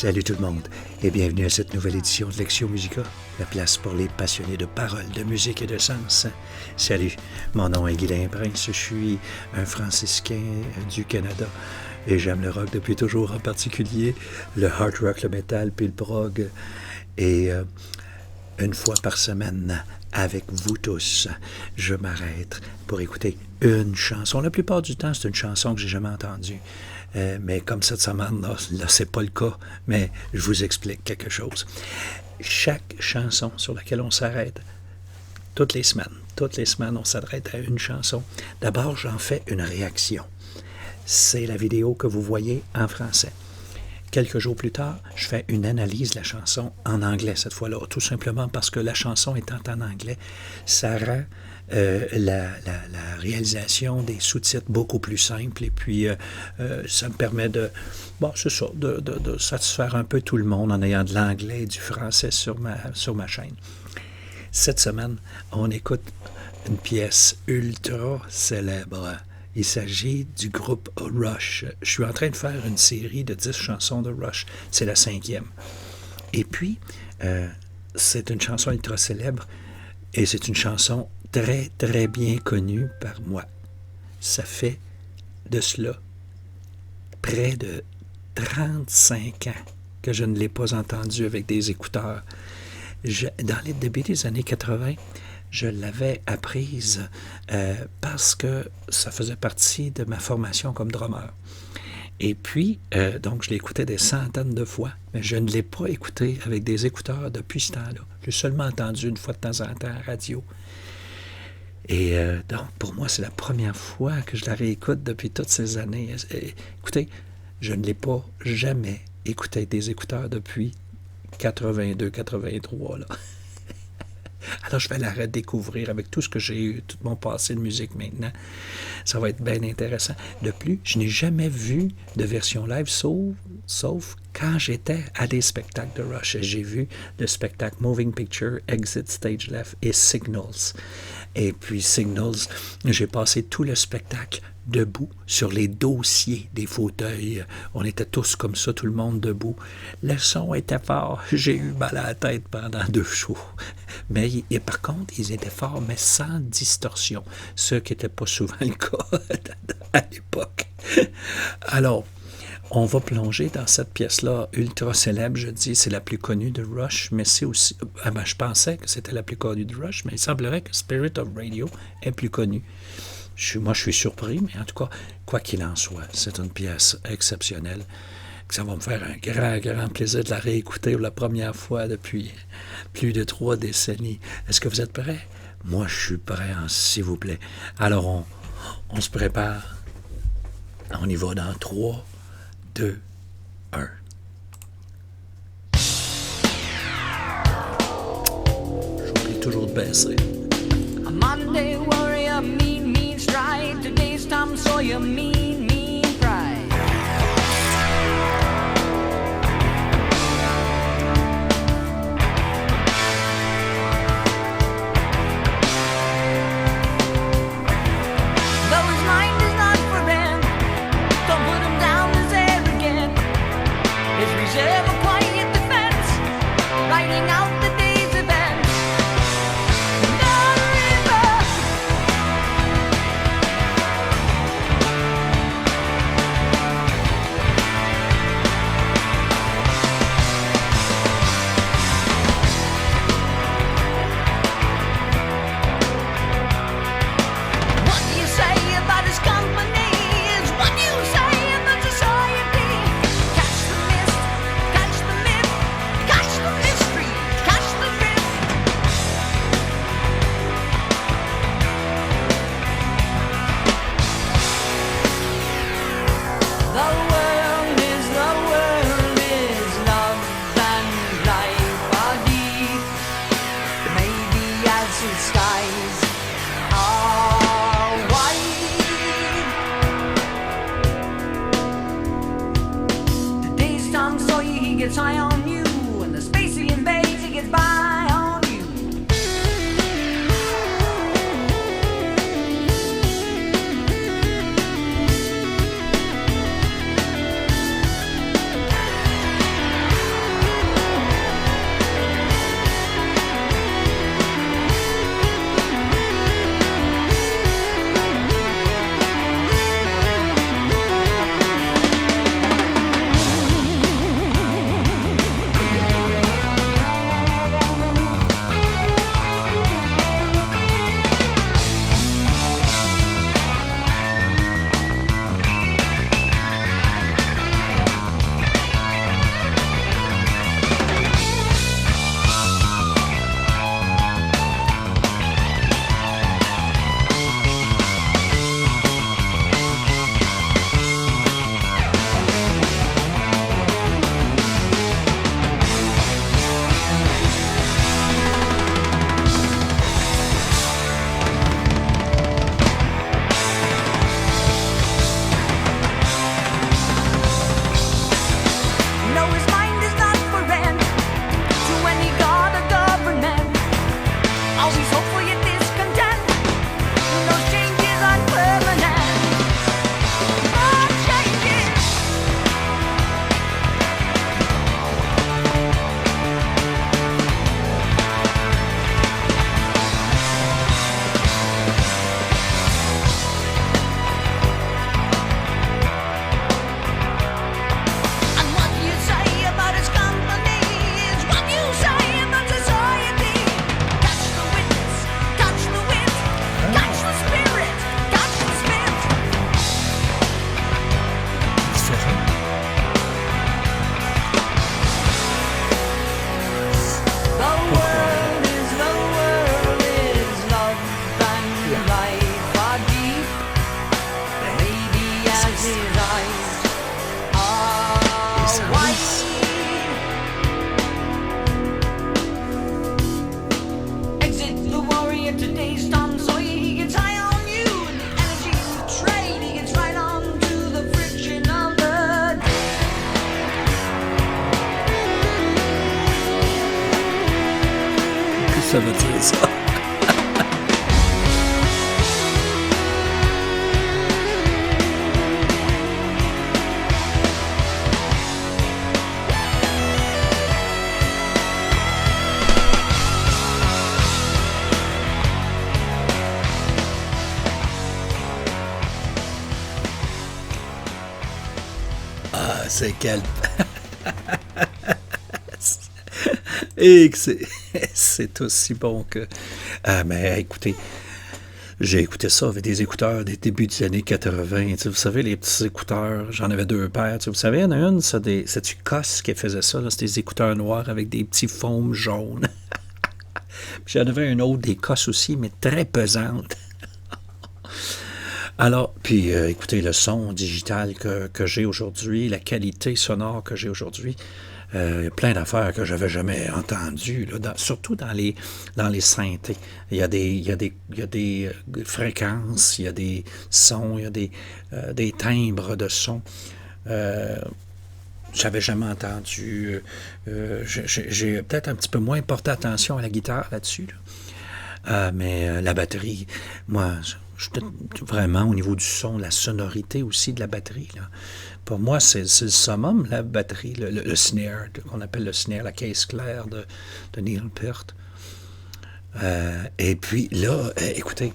Salut tout le monde et bienvenue à cette nouvelle édition de Lectio Musica, la place pour les passionnés de paroles, de musique et de sens. Salut, mon nom est Guylain Prince, je suis un franciscain du Canada et j'aime le rock depuis toujours, en particulier le hard rock, le metal puis le prog. Et une fois par semaine, avec vous tous, je m'arrête pour écouter une chanson. La plupart du temps, c'est une chanson que j'ai jamais entendue. Mais comme cette semaine, là, c'est pas le cas, mais je vous explique quelque chose. Chaque chanson sur laquelle on s'arrête, toutes les semaines, on s'arrête à une chanson. D'abord, j'en fais une réaction. C'est la vidéo que vous voyez en français. Quelques jours plus tard, je fais une analyse de la chanson en anglais cette fois-là, tout simplement parce que la chanson étant en anglais, ça rend la réalisation des sous-titres beaucoup plus simple et puis ça me permet de satisfaire un peu tout le monde en ayant de l'anglais et du français sur ma chaîne. Cette semaine, on écoute une pièce ultra célèbre. Il s'agit du groupe Rush. Je suis en train de faire une série de 10 chansons de Rush. C'est la 5e. Et puis, c'est une chanson ultra célèbre et c'est une chanson très, très bien connue par moi. Ça fait de cela près de 35 ans que je ne l'ai pas entendue avec des écouteurs. Dans les débuts des années 80, je l'avais apprise parce que ça faisait partie de ma formation comme drummer. Et puis, donc, je l'écoutais des centaines de fois, mais je ne l'ai pas écouté avec des écouteurs depuis ce temps-là. Je l'ai seulement entendu une fois de temps en temps à la radio. Et donc, pour moi, c'est la première fois que je la réécoute depuis toutes ces années. Écoutez, je ne l'ai pas jamais écouté avec des écouteurs depuis 82-83, là. Alors, je vais la redécouvrir avec tout ce que j'ai eu, tout mon passé de musique maintenant. Ça va être bien intéressant. De plus, je n'ai jamais vu de version live, sauf quand j'étais à des spectacles de Rush. J'ai vu le spectacle Moving Picture, Exit Stage Left et Signals. Et puis Signals, j'ai passé tout le spectacle debout sur les dossiers des fauteuils. On était tous comme ça, tout le monde debout. Le son était fort. J'ai eu mal à la tête pendant 2 shows. Mais par contre, ils étaient forts, mais sans distorsion. Ce qui n'était pas souvent le cas à l'époque. Alors, on va plonger dans cette pièce-là, ultra célèbre, je dis, c'est la plus connue de Rush, mais c'est aussi... je pensais que c'était la plus connue de Rush, mais il semblerait que Spirit of Radio est plus connue. Moi, je suis surpris, mais en tout cas, quoi qu'il en soit, c'est une pièce exceptionnelle. Ça va me faire un grand, grand plaisir de la réécouter pour la première fois depuis plus de 3 décennies. Est-ce que vous êtes prêts? Moi, je suis prêt, s'il vous plaît. Alors, on se prépare. On y va dans 3, 2, 1. J'oublie toujours de baisser. A Monday warrior, mean stride. Today's Tom Sawyer, mean pride. Though his mind is not for rent, don't put him down as arrogant. His reserve a quiet defense, writing out the day's events. The river ça. Ah, c'est quel... Et que c'est aussi bon que... Ah, mais écoutez, j'ai écouté ça avec des écouteurs des débuts des années 80. Tu sais, vous savez, les petits écouteurs, j'en avais 2 paires. Tu sais, vous savez, il y en a une, c'est-tu Coss qui faisait ça? Là, c'était des écouteurs noirs avec des petits faumes jaunes. Puis j'en avais une autre, des Coss aussi, mais très pesante. Alors, puis écoutez, le son digital que j'ai aujourd'hui, la qualité sonore que j'ai aujourd'hui, il y a plein d'affaires que j'avais jamais entendues, là, surtout dans les synthés. Il y a des fréquences, il y a des sons, il y a des timbres de son. J'avais jamais entendu. J'ai peut-être un petit peu moins porté attention à la guitare là-dessus. Là. Mais la batterie, moi, vraiment au niveau du son, la sonorité aussi de la batterie, là. Pour moi, c'est le summum, la batterie, le snare, qu'on appelle le snare, la caisse claire de Neil Peart. Et puis là, écoutez,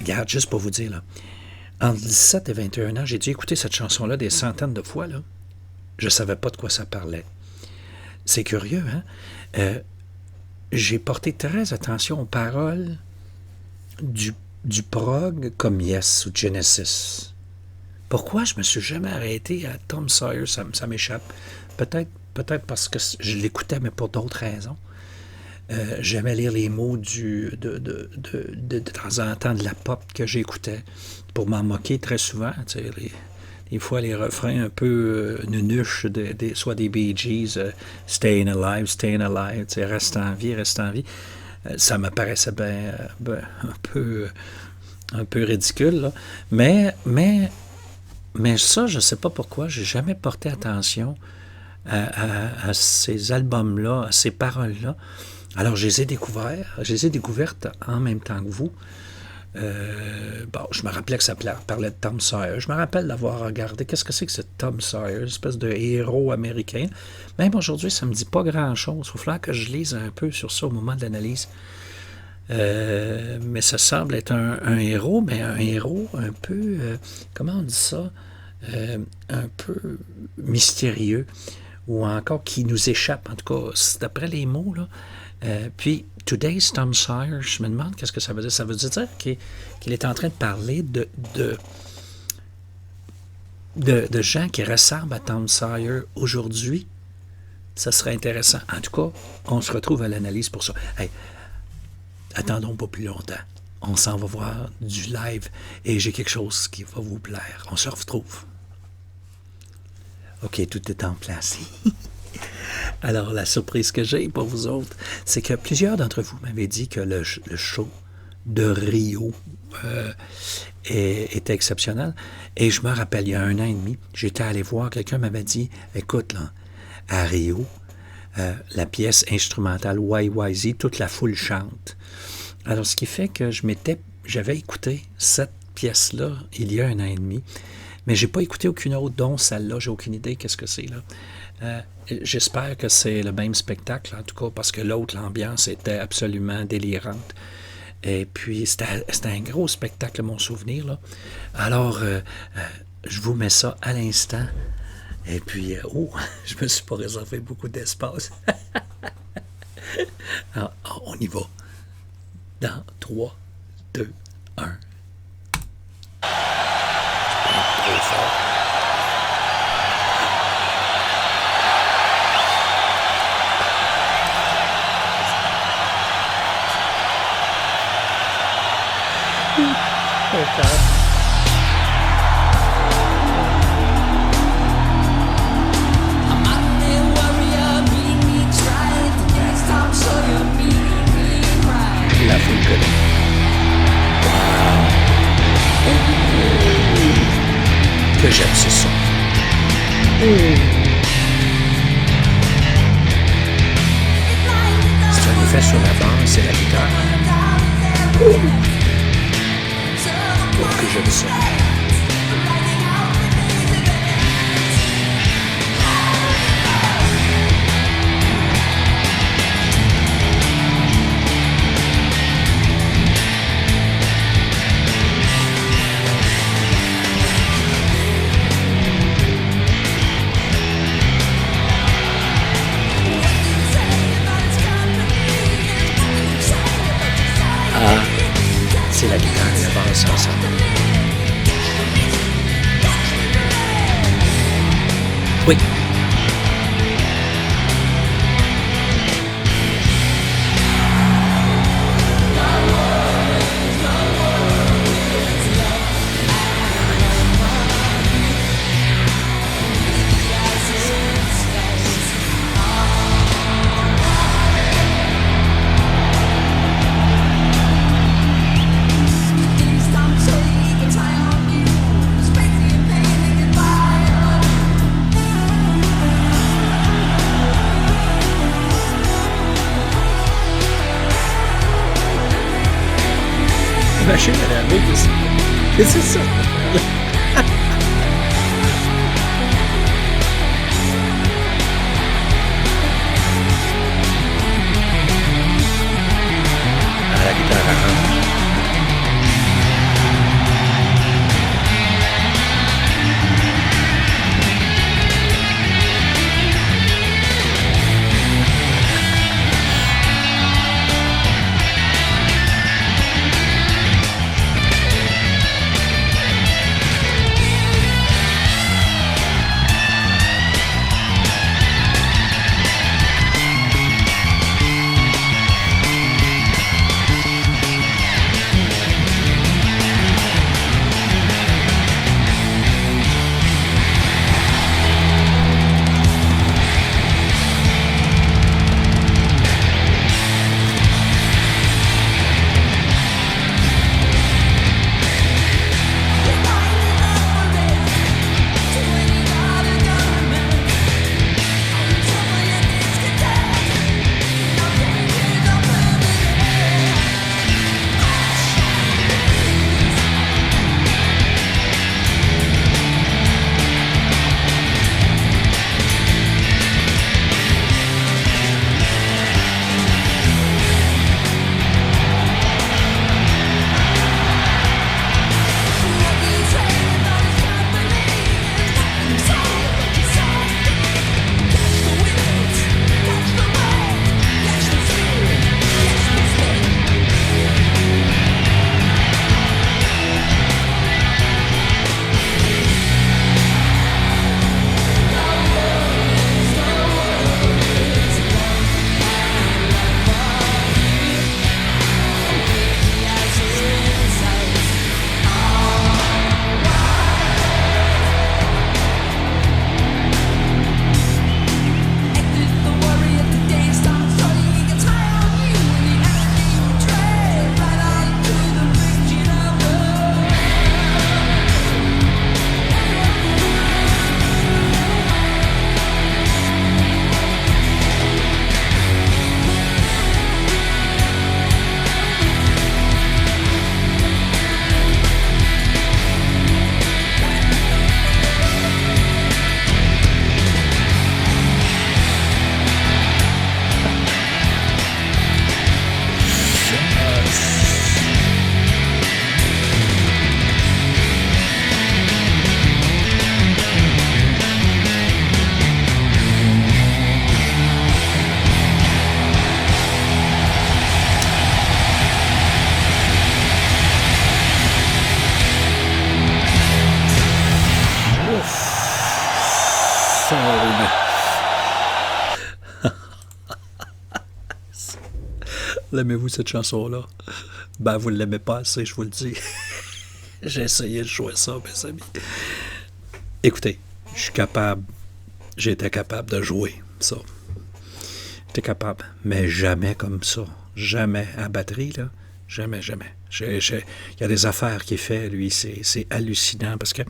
regarde, juste pour vous dire, là, entre 17 et 21 ans, j'ai dû écouter cette chanson-là des centaines de fois, là. Je ne savais pas de quoi ça parlait. C'est curieux, hein? J'ai porté très attention aux paroles du prog comme Yes ou Genesis. Pourquoi je me suis jamais arrêté à Tom Sawyer, ça m'échappe. Peut-être parce que je l'écoutais, mais pour d'autres raisons. J'aimais lire les mots de temps en temps de la pop que j'écoutais pour m'en moquer très souvent. Tu sais, des fois, les refrains un peu nunuches, soit des Bee Gees, Staying Alive, tu sais, reste en vie. Ça me paraissait un peu ridicule, là. Mais ça, je ne sais pas pourquoi, j'ai jamais porté attention à ces albums-là, à ces paroles-là. Alors, je les ai découvertes en même temps que vous. Je me rappelais que ça parlait de Tom Sawyer. Je me rappelle d'avoir regardé, qu'est-ce que c'est que ce Tom Sawyer, une espèce de héros américain. Même aujourd'hui, ça ne me dit pas grand-chose. Il va falloir que je lise un peu sur ça au moment de l'analyse. Mais ça semble être un héros, mais un héros un peu, comment on dit ça, un peu mystérieux, ou encore qui nous échappe, en tout cas, c'est d'après les mots, là. Puis, Today's Tom Sawyer, je me demande qu'est-ce que ça veut dire. Ça veut dire qu'il est en train de parler de gens qui ressemblent à Tom Sawyer aujourd'hui. Ça serait intéressant. En tout cas, on se retrouve à l'analyse pour ça. Hey, attendons pas plus longtemps. On s'en va voir du live et j'ai quelque chose qui va vous plaire. On se retrouve. OK, tout est en place. Alors, la surprise que j'ai pour vous autres, c'est que plusieurs d'entre vous m'avaient dit que le show de Rio était exceptionnel. Et je me rappelle, il y a 1 an et demi, j'étais allé voir, quelqu'un m'avait dit, écoute, là, à Rio, la pièce instrumentale YYZ, toute la foule chante. Alors, ce qui fait que j'avais écouté cette pièce-là il y a 1 an et demi, mais j'ai pas écouté aucune autre, dont celle-là. J'ai aucune idée qu'est-ce que c'est, là. J'espère que c'est le même spectacle, en tout cas, parce que l'autre, l'ambiance était absolument délirante. Et puis, c'était un gros spectacle, mon souvenir, là. Alors, je vous mets ça à l'instant. Et puis, je me suis pas réservé beaucoup d'espace. Alors, on y va. Dans 3, 2, 1. Trop fort. La foule connaît. Que j'aime ce son. C'est un effet sur la base c'est la guitare. Oh, que j'aime ça. Ah, c'est la guitare, la basse ensemble. Oui. La machine à laver, et c'est ça. À la guitare à rendre. L'aimez-vous cette chanson-là? Ben, vous ne l'aimez pas assez, je vous le dis. J'ai essayé de jouer ça, mes amis. Écoutez, je suis capable, j'étais capable de jouer ça. J'étais capable, mais jamais comme ça. Jamais à batterie, là. Jamais, jamais. Il y a des affaires qu'il fait, lui, c'est hallucinant parce que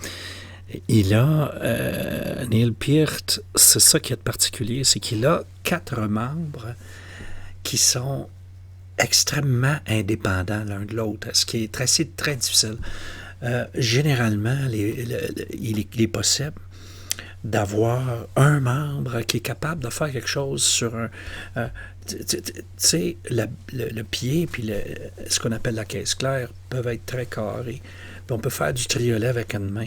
il a, Neil Peart, c'est ça qui est de particulier, c'est qu'il a 4 membres qui sont extrêmement indépendants l'un de l'autre, ce qui est très difficile. Généralement, il est possible d'avoir un membre qui est capable de faire quelque chose sur un... tu sais, le pied puis ce qu'on appelle la caisse claire peuvent être très carrés. Puis on peut faire du triolet avec une main.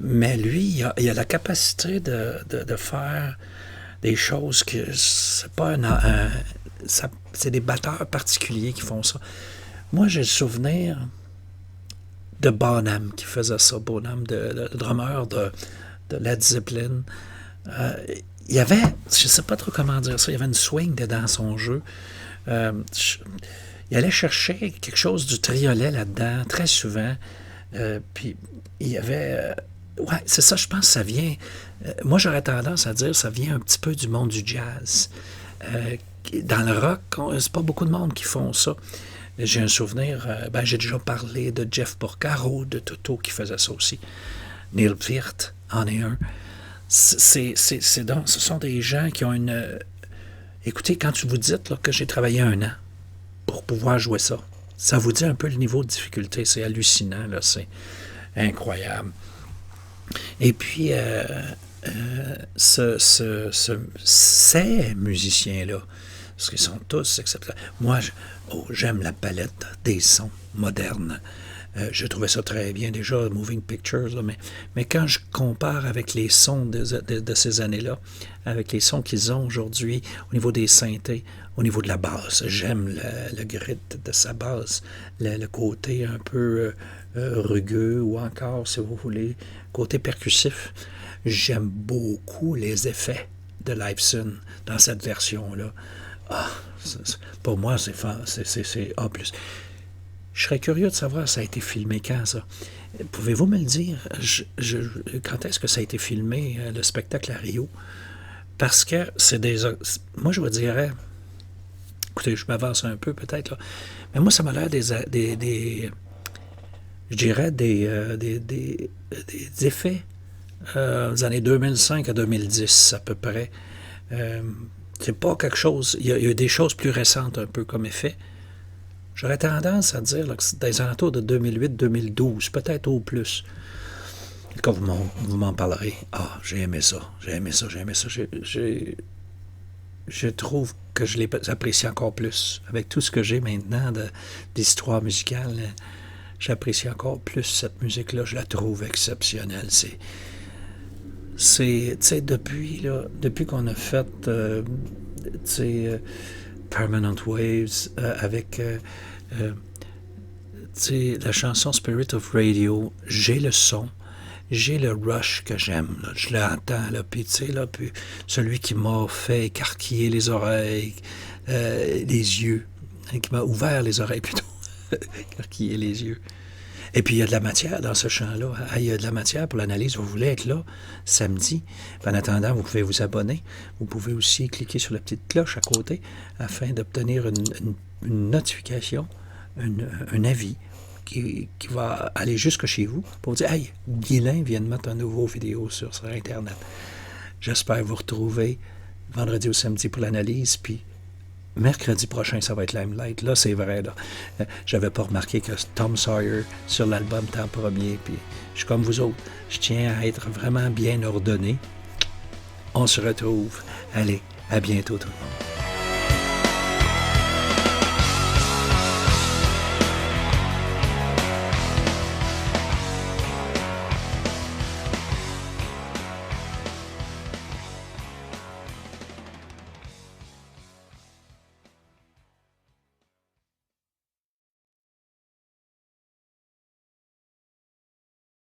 Mais lui, il a la capacité de faire des choses que c'est pas c'est des batteurs particuliers qui font ça. Moi, j'ai le souvenir de Bonham qui faisait ça, Bonham, le drummer de Led Zeppelin. Il y avait, je ne sais pas trop comment dire ça, il y avait une swing dans son jeu. Il allait chercher quelque chose du triolet là-dedans, très souvent. Puis il y avait... ouais, c'est ça, je pense que ça vient... moi, j'aurais tendance à dire ça vient un petit peu du monde du jazz. Dans le rock, c'est pas beaucoup de monde qui font ça. J'ai un souvenir, j'ai déjà parlé de Jeff Porcaro, de Toto qui faisait ça aussi. Neil Peart en est un. Ce sont des gens qui ont une... Écoutez, quand tu vous dites là, que j'ai travaillé 1 an pour pouvoir jouer ça, ça vous dit un peu le niveau de difficulté. C'est hallucinant, là, c'est incroyable. Et puis, ces musiciens-là, parce qu'ils sont tous exceptionnels. Moi, j'aime la palette des sons modernes. Je trouvais ça très bien déjà, Moving Pictures, là, mais quand je compare avec les sons de ces années-là, avec les sons qu'ils ont aujourd'hui, au niveau des synthés, au niveau de la basse, j'aime le grit de sa basse, le côté un peu rugueux, ou encore, si vous voulez, côté percussif. J'aime beaucoup les effets de Lifeson dans cette version-là. Ah, pour moi, c'est A+. Je serais curieux de savoir ça a été filmé quand, ça. Pouvez-vous me le dire? Quand est-ce que ça a été filmé, le spectacle à Rio? Parce que c'est des... Moi, je vous dirais... Écoutez, je m'avance un peu peut-être, là. Mais moi, ça m'a l'air des effets des années 2005 à 2010, à peu près. C'est pas quelque chose... Il y a des choses plus récentes, un peu, comme effet. J'aurais tendance à dire là, que c'est dans les alentours de 2008-2012, peut-être au plus. Quand vous m'en parlerez, j'ai aimé ça. Je trouve que je l'apprécie encore plus. Avec tout ce que j'ai maintenant d'histoire musicale, j'apprécie encore plus cette musique-là. Je la trouve exceptionnelle. C'est tu sais, depuis qu'on a fait, Permanent Waves, avec la chanson Spirit of Radio, j'ai le son, j'ai le rush que j'aime, là, je l'entends, là, puis celui qui m'a fait écarquiller les oreilles, les yeux, qui m'a ouvert les oreilles plutôt, écarquiller les yeux. Et puis, il y a de la matière dans ce chant-là. Il y a de la matière pour l'analyse. Vous voulez être là samedi. En attendant, vous pouvez vous abonner. Vous pouvez aussi cliquer sur la petite cloche à côté afin d'obtenir une notification, un avis qui va aller jusque chez vous pour dire « Hey, Guylain vient de mettre une nouvelle vidéo sur Internet. » J'espère vous retrouver vendredi ou samedi pour l'analyse, puis mercredi prochain, ça va être Limelight. Là, c'est vrai, là. J'avais pas remarqué que Tom Sawyer, sur l'album Temps Premier, puis je suis comme vous autres. Je tiens à être vraiment bien ordonné. On se retrouve. Allez, à bientôt tout le monde.